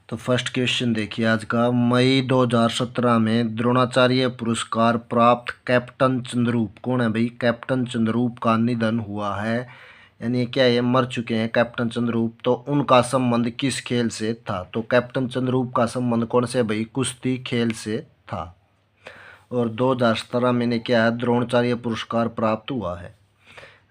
तो first question देखिए आज का। मई 2017 में द्रोणाचार्य पुरस्कार प्राप्त कैप्टन चंद्रूप कौन है भाई? कैप्टन चंद्रूप का निधन हुआ है, यानी क्या ये मर चुके हैं कैप्टन चंद्रूप। तो उनका संबंध किस खेल से था? तो कैप्टन चंद्रूप का संबंध कौन से भाई? कुश्ती खेल से था। और 2017 में ने क्या है द्रोणाचार्य पुरस्कार प्राप्त हुआ है।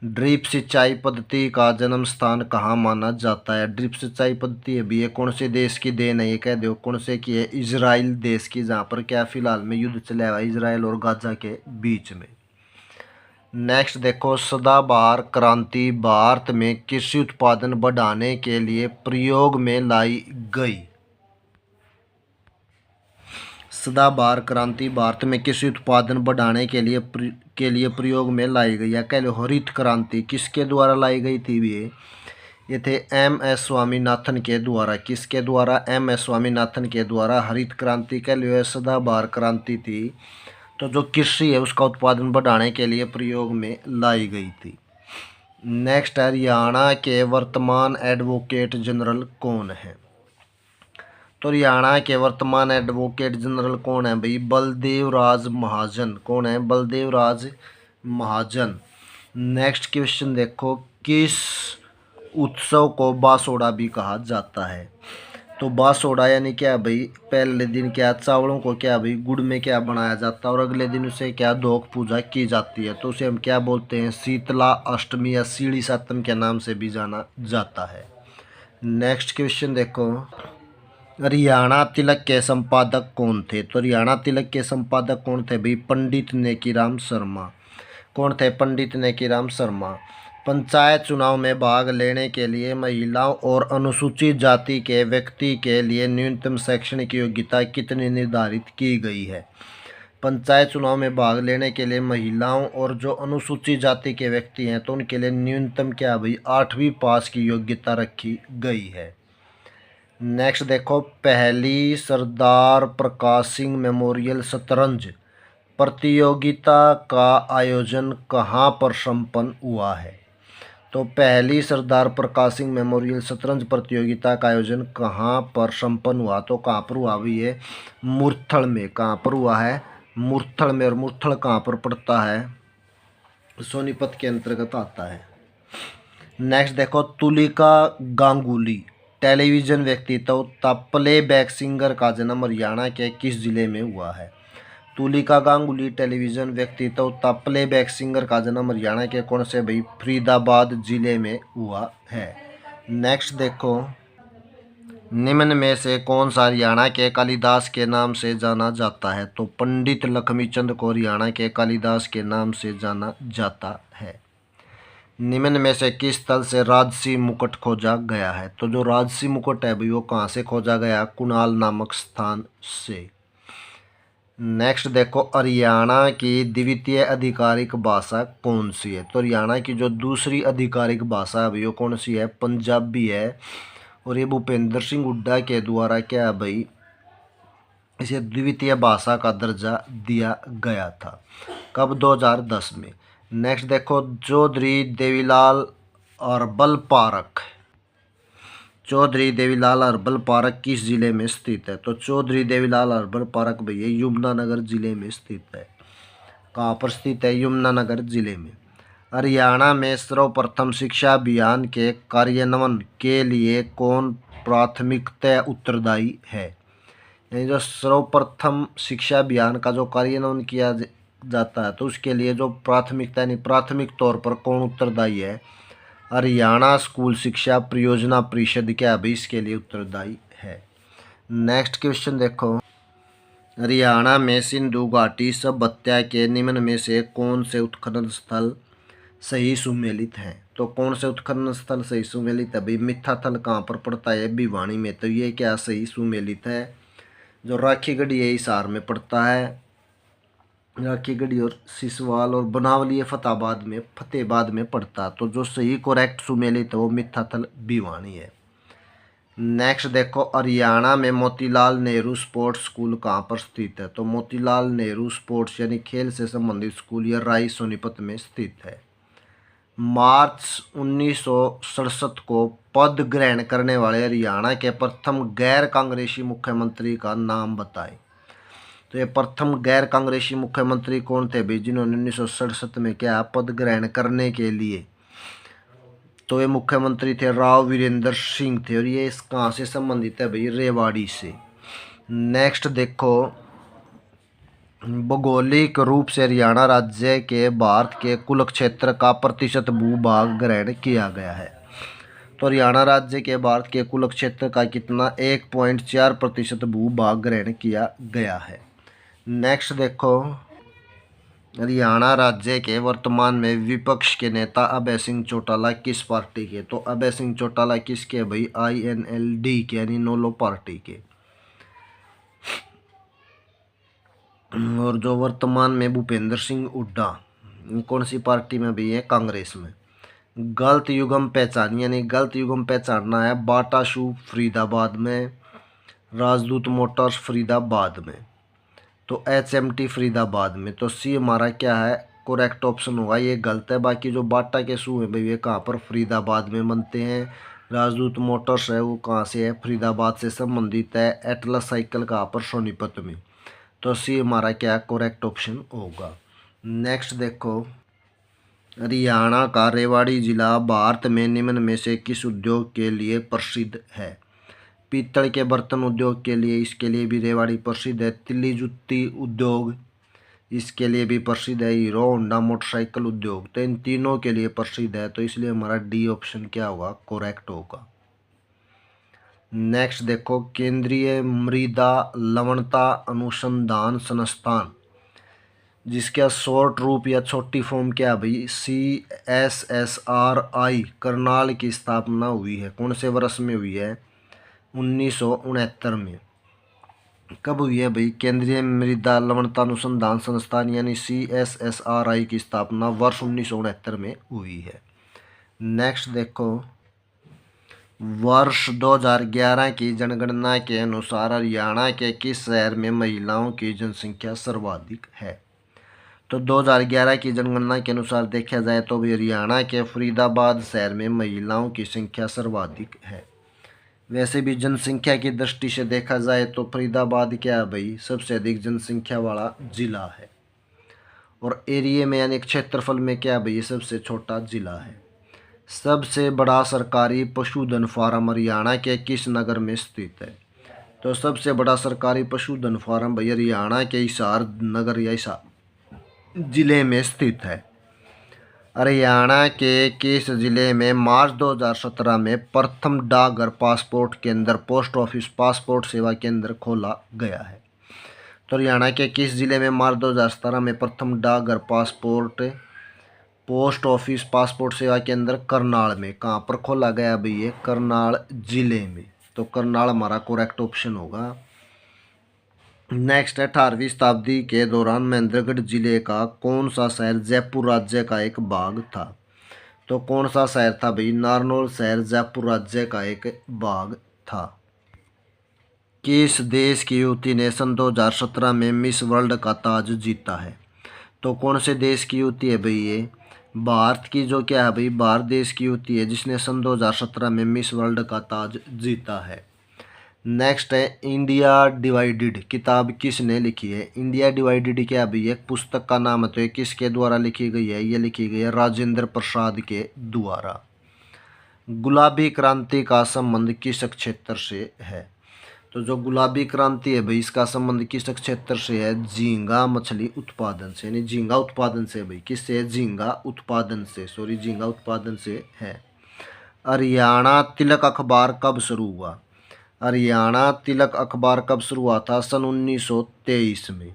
ड्रिप सिंचाई पद्धति का जन्म स्थान कहाँ माना जाता है? ड्रिप सिंचाई पद्धति अभी ये कौन से देश की देन है? ये कह दो कौन से की है? इजराइल देश की, जहाँ पर क्या फिलहाल में युद्ध चला हुआ है इजराइल और गाजा के बीच में। नेक्स्ट देखो, सदाबहार क्रांति भारत में कृषि उत्पादन बढ़ाने के लिए प्रयोग में लाई गई। सदाबहार क्रांति भारत में कृषि उत्पादन बढ़ाने के लिए प्रयोग में लाई गई, या कह लो हरित क्रांति किसके द्वारा लाई गई थी? ये थे एम.एस. स्वामीनाथन के द्वारा। किसके द्वारा? एम.एस. स्वामीनाथन के द्वारा हरित क्रांति कह लो सदाबहार क्रांति थी, तो जो कृषि है उसका उत्पादन बढ़ाने के लिए प्रयोग में लाई गई थी। नेक्स्ट है, हरियाणा के वर्तमान एडवोकेट जनरल कौन है? तो हरियाणा के वर्तमान एडवोकेट जनरल कौन है भाई? बलदेव राज महाजन। कौन है? बलदेव राज महाजन। नेक्स्ट क्वेश्चन देखो, किस उत्सव को बासोड़ा भी कहा जाता है? तो बासोड़ा यानी क्या भाई? पहले दिन क्या चावलों को क्या भाई गुड़ में क्या बनाया जाता है और अगले दिन उसे क्या दोख पूजा की जाती है, तो उसे हम क्या बोलते हैं? शीतला अष्टमी या सीढ़ी सातम के नाम से भी जाना जाता है। नेक्स्ट क्वेश्चन देखो, हरियाणा तिलक के संपादक कौन थे? तो हरियाणा तिलक के संपादक कौन थे भाई? पंडित नेकीराम शर्मा। कौन थे? पंडित नेकीराम शर्मा। पंचायत चुनाव में भाग लेने के लिए महिलाओं और अनुसूचित जाति के व्यक्ति के लिए न्यूनतम शैक्षणिक योग्यता कितनी निर्धारित की गई है? पंचायत चुनाव में भाग लेने के लिए महिलाओं और जो अनुसूचित जाति के व्यक्ति हैं तो उनके लिए न्यूनतम क्या भाई 8वीं पास की योग्यता रखी गई है। नेक्स्ट देखो, पहली सरदार प्रकाश सिंह मेमोरियल शतरंज प्रतियोगिता का आयोजन कहाँ पर संपन्न हुआ है? तो पहली सरदार प्रकाश सिंह मेमोरियल शतरंज प्रतियोगिता का आयोजन कहाँ पर संपन्न हुआ? तो कहाँ पर हुआ भी है? मुरथल में। कहाँ पर हुआ है? मुरथल में। और मुरथल कहाँ पर पड़ता है? सोनीपत के अंतर्गत आता है। नेक्स्ट देखो, तुलिका गांगुली टेलीविजन व्यक्तित्व तथा प्लेबैक सिंगर का जन्म हरियाणा के किस जिले में हुआ है? तुलिका गांगुली टेलीविजन व्यक्तित्व तथा प्लेबैक सिंगर का जन्म हरियाणा के कौन से भाई? फरीदाबाद जिले में हुआ है। नेक्स्ट देखो, निम्न में से कौन सा हरियाणा के कालिदास के नाम से जाना जाता है? तो पंडित लक्ष्मीचंद को हरियाणा के कालिदास के नाम से जाना जाता है। निम्न में से किस स्थल से राजसी मुकुट खोजा गया है? तो जो राजसी मुकुट है भाई वो कहाँ से खोजा गया? कुणाल नामक स्थान से। नेक्स्ट देखो, हरियाणा की द्वितीय आधिकारिक भाषा कौन सी है? तो हरियाणा की जो दूसरी आधिकारिक भाषा है भाई वो कौन सी है? पंजाबी है। और ये भूपेंद्र सिंह हुड्डा के द्वारा क्या है भाई इसे द्वितीय भाषा का दर्जा दिया गया था। कब? 2010 में। नेक्स्ट देखो, Chaudhary Devi Lal herbal park Chaudhary Devi Lal herbal park किस जिले में स्थित है? तो चौधरी देवीलाल अर्बल पार्क भैया यमुनानगर जिले में स्थित है। कहाँ पर स्थित है? यमुनानगर जिले में। हरियाणा में सर्वप्रथम शिक्षा अभियान के कार्यान्वयन के लिए कौन प्राथमिकता उत्तरदायी है? यानी जो सर्वप्रथम शिक्षा अभियान का जो कार्यान्वयन किया जाता है तो उसके लिए जो प्राथमिकता यानी प्राथमिक तौर पर कौन उत्तरदायी है? हरियाणा स्कूल शिक्षा परियोजना परिषद क्या भी इसके लिए उत्तरदायी है। नेक्स्ट क्वेश्चन देखो, हरियाणा में सिंधु घाटी सभ्यता के निम्न में से कौन से उत्खनन स्थल सही सुमेलित हैं? तो कौन से उत्खनन स्थल सही सुमेलित है भाई? मिथाथल कहाँ पर पड़ता है? भिवानी में। तो ये क्या सही सुमेलित है? जो राखीगढ़ी है हिसार में पड़ता है। राखीगढ़ी और सिसवाल और बनावली ये फतेहाबाद में पड़ता। तो जो सही करेक्ट सुमेलित है वो मिथाथल भिवानी है। नेक्स्ट देखो, हरियाणा में मोतीलाल नेहरू स्पोर्ट्स स्कूल कहाँ पर स्थित है? तो मोतीलाल नेहरू स्पोर्ट्स यानी खेल से संबंधित स्कूल यह राई सोनीपत में स्थित है। मार्च 1967 को पद ग्रहण करने वाले हरियाणा के प्रथम गैर कांग्रेसी मुख्यमंत्री का नाम बताएं। तो ये प्रथम गैर कांग्रेसी मुख्यमंत्री कौन थे भाई, जिन्होंने 1967 में क्या पद ग्रहण करने के लिए, तो ये मुख्यमंत्री थे राव वीरेंद्र सिंह थे। और ये कहाँ से संबंधित है भाई, रेवाड़ी से। नेक्स्ट देखो, भौगोलिक रूप से हरियाणा राज्य के भारत के कुल क्षेत्र का प्रतिशत भूभाग ग्रहण किया गया है। तो हरियाणा राज्य के भारत के कुल क्षेत्र का कितना, 1.4% भूभाग ग्रहण किया गया है। नेक्स्ट देखो, हरियाणा राज्य के वर्तमान में विपक्ष के नेता अभय सिंह चौटाला किस पार्टी के, तो अभय सिंह चौटाला किसके भाई, INLD के यानी नोलो पार्टी के। और जो वर्तमान में भूपेंद्र सिंह हुड्डा कौन सी पार्टी में भी है, कांग्रेस में। गलत युगम पहचान, यानी गलत युगम पहचानना है, बाटा शू फरीदाबाद में, राजदूत मोटर्स फरीदाबाद में, तो HMT फरीदाबाद में। तो सी हमारा क्या है, करेक्ट ऑप्शन होगा, ये गलत है। बाकी जो बाटा के शू है भाई ये कहाँ पर, फरीदाबाद में बनते हैं। राजदूत मोटर्स है वो कहाँ से है, फरीदाबाद से संबंधित है। एटलस साइकिल कहाँ पर, सोनीपत में। तो सी हमारा क्या करेक्ट ऑप्शन होगा। नेक्स्ट देखो, हरियाणा का रेवाड़ी जिला भारत में निम्न में से किस उद्योग के लिए प्रसिद्ध है। पीतल के बर्तन उद्योग के लिए, इसके लिए भी रेवाड़ी प्रसिद्ध है। तिल्ली जुत्ती उद्योग, इसके लिए भी प्रसिद्ध है। हीरो होंडा मोटरसाइकिल उद्योग, तो इन तीनों के लिए प्रसिद्ध है। तो इसलिए हमारा डी ऑप्शन क्या होगा, करेक्ट होगा। नेक्स्ट देखो, केंद्रीय मृदा लवणता अनुसंधान संस्थान, जिसका शॉर्ट रूप या छोटी फॉर्म क्या है भाई, CSSRI, करनाल की स्थापना हुई है। कौन से वर्ष में हुई है, 1969 में। कब हुई है भाई, केंद्रीय मृदा लवणता अनुसंधान संस्थान यानी CSSRI की स्थापना वर्ष 1969 में हुई है। नेक्स्ट देखो, वर्ष 2011 की जनगणना के अनुसार हरियाणा के किस शहर में महिलाओं की जनसंख्या सर्वाधिक है। तो 2011 की जनगणना के अनुसार देखा जाए तो भी हरियाणा के फरीदाबाद शहर में महिलाओं की संख्या सर्वाधिक है। वैसे भी जनसंख्या की दृष्टि से देखा जाए तो फरीदाबाद क्या है भाई, सबसे अधिक जनसंख्या वाला जिला है। और एरिया में यानी क्षेत्रफल में क्या है भाई, ये सबसे छोटा जिला है। सबसे बड़ा सरकारी पशुधन फार्म हरियाणा के किस नगर में स्थित है। तो सबसे बड़ा सरकारी पशुधन फार्म भाई हरियाणा के हिसार नगर या हिसार जिले में स्थित है। हरियाणा के किस जिले में मार्च 2017 में प्रथम डाकघर पासपोर्ट केंद्र, पोस्ट ऑफिस पासपोर्ट सेवा केंद्र खोला गया है। तो हरियाणा के किस जिले में मार्च 2017 में प्रथम डाकघर पोस्ट ऑफिस पासपोर्ट सेवा केंद्र, करनाल में। कहाँ पर खोला गया भाई, ये करनाल जिले में। तो करनाल हमारा करेक्ट ऑप्शन होगा। नेक्स्ट है, 18वीं शताब्दी के दौरान महेंद्रगढ़ जिले का कौन सा शहर जयपुर राज्य का एक भाग था। तो कौन सा शहर था भाई, नारनौल शहर जयपुर राज्य का एक भाग था। किस देश की युवती ने सन 2017 में मिस वर्ल्ड का ताज जीता है। तो कौन से देश की युवती है भाई, ये भारत की जो क्या है भाई, भारत देश की युवती है जिसने सन 2017 में मिस वर्ल्ड का ताज जीता है। नेक्स्ट है, इंडिया डिवाइडेड किताब किसने लिखी है। इंडिया डिवाइडेड क्या भाई, एक पुस्तक का नाम है। तो ये किसके द्वारा लिखी गई है, ये लिखी गई है राजेंद्र प्रसाद के द्वारा। गुलाबी क्रांति का संबंध किस क्षेत्र से है। तो जो गुलाबी क्रांति है भाई, इसका संबंध किस क्षेत्र से है, झींगा मछली उत्पादन से, यानी झींगा उत्पादन से भाई। किससे, झींगा उत्पादन से, सॉरी झींगा उत्पादन से है। हरियाणा तिलक अखबार कब शुरू हुआ। हरियाणा तिलक अखबार कब शुरू हुआ था, सन 1923 में।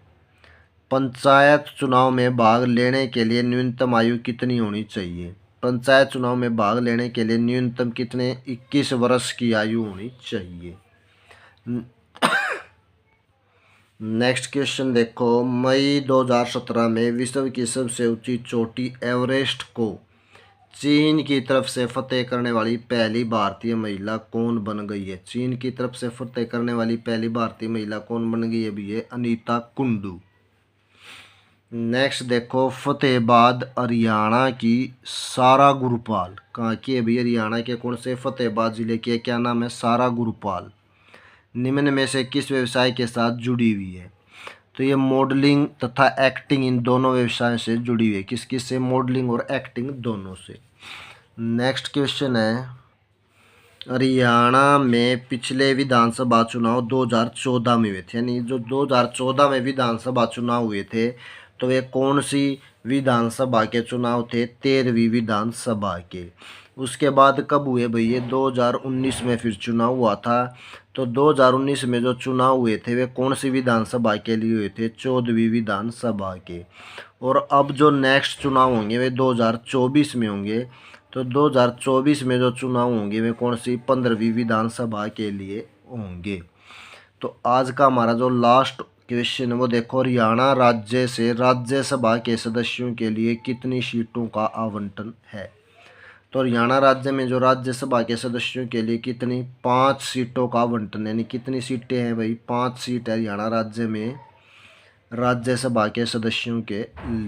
पंचायत चुनाव में भाग लेने के लिए न्यूनतम आयु कितनी होनी चाहिए। पंचायत चुनाव में भाग लेने के लिए न्यूनतम कितने, 21 वर्ष की आयु होनी चाहिए। नेक्स्ट क्वेश्चन देखो, मई 2017 में विश्व की सबसे ऊंची चोटी एवरेस्ट को चीन की तरफ से फतेह करने वाली पहली भारतीय महिला कौन बन गई है। चीन की तरफ से फतेह करने वाली पहली भारतीय महिला कौन बन गई है भी, ये अनीता कुंडू। नेक्स्ट देखो, फतेहाबाद हरियाणा की सारा गुरपाल कहाँ की है भाई? हरियाणा के कौन से फतेहाबाद जिले की है? क्या नाम है? सारा गुरपाल निम्न में से किस व्यवसाय के साथ जुड़ी हुई है? तो ये मॉडलिंग तथा एक्टिंग इन दोनों व्यवसायों से जुड़ी हुई है। किस किस से? मॉडलिंग और एक्टिंग दोनों से। नेक्स्ट क्वेश्चन है, हरियाणा में पिछले विधानसभा चुनाव 2014 में हुए थे, यानी जो 2014 में विधानसभा चुनाव हुए थे, तो वे कौन सी विधानसभा के चुनाव थे? 13वीं विधानसभा के। उसके बाद कब हुए भाई? ये 2019 में फिर चुनाव हुआ था। तो 2019 में जो चुनाव हुए थे वे कौन सी विधानसभा के लिए हुए थे? 14वीं विधानसभा के। और अब जो नेक्स्ट चुनाव होंगे वे 2024 में होंगे। तो 2024 में जो चुनाव होंगे वे कौन सी? 15वीं विधानसभा के लिए होंगे। तो आज का हमारा जो लास्ट क्वेश्चन है वो देखो, हरियाणा राज्य से राज्यसभा के सदस्यों के लिए कितनी सीटों का आवंटन है? तो हरियाणा राज्य में जो राज्यसभा के सदस्यों के लिए कितनी? 5 सीटों का आवंटन, यानी कितनी सीटें हैं भाई? 5 सीट है हरियाणा राज्य में राज्यसभा के सदस्यों के